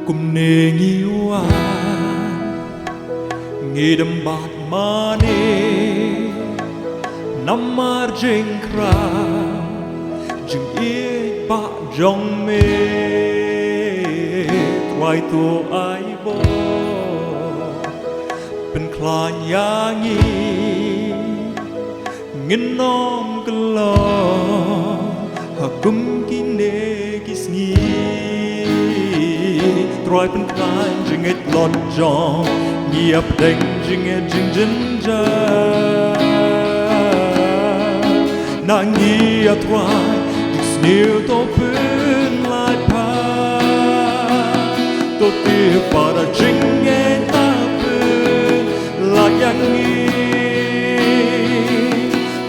cùng nề nghiêu à nghe đâm bạt mà nề nằm mar jeng kra jeng ie ba jong me toai tu ai boเป็นคลานยางีเงินน้อมกลอหากุมกินเนกิสงีตรอยเป็นคลานจึงเอ็ดหลอดจองเงียบเด้งจึงเอ็ดจึงจินจานางเงียบตรายดิสนิวตัวพื้นลายพาตัวเตี้ยปาราจึงเอ็ดyang ni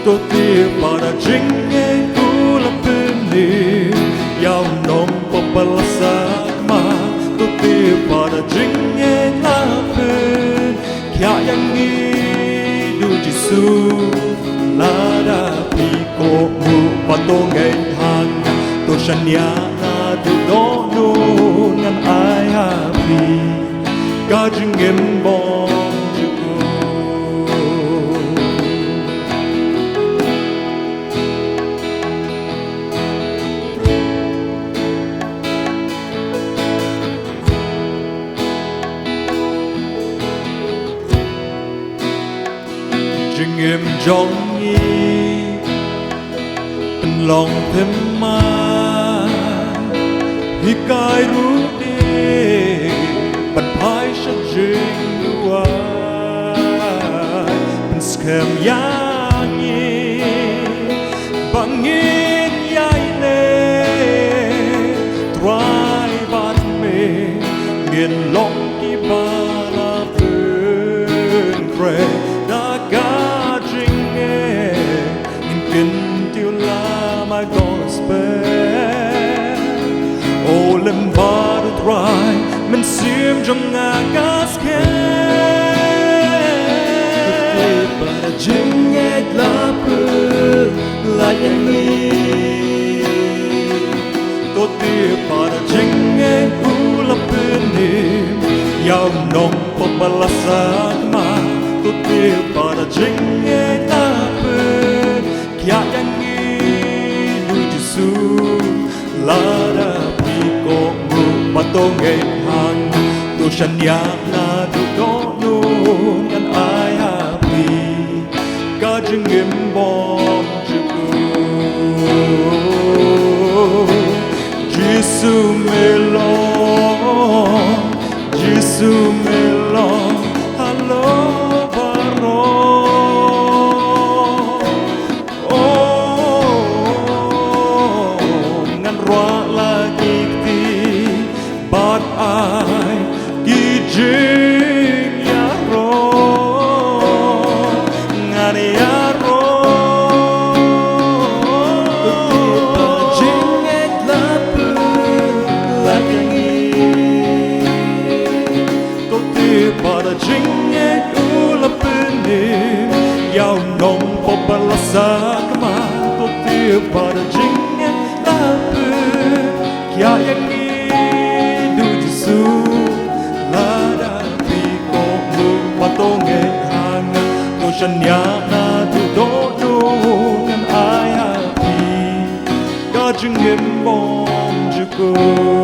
tote para jenge kula peni yau nom popalasa ma tote para jenge na pen kya yang ni du jisu la da pi ko mu patong ngai hang to shanya na du do no ngan ai happy ga jingen bonจึงเอ็มจงยีเป็นลองเพิ่มมาให้กายรู้ดีปัดพายฉันจึงด้วยเป็นสแคมยางีบางเงียใหญ่เล่ตรายบาดเมเงินลงกี่บาลาเพื่อนเกรmy gospel Olen bara dry men sim jong agas ke bara jinget la pu la yani to ti bara jinget u la pu ni yau nom po balasa ma to ti bara jinget la pu kya yani la da pi ko mu patong ngai hang tu shanya na tu do nu ngan ai happy ga jing im bom ju ku Jesus me lo hello baro ai ki jing ya ro ngani ya ro to jing et la pu la ni to ti para jing et u la pu ni yau nom po bala sa ma to ti para jing et la pu kya yang la da pi ko mu patong ngai hang to shanya na tu do do ngan ai happy ga jing em bom ju ko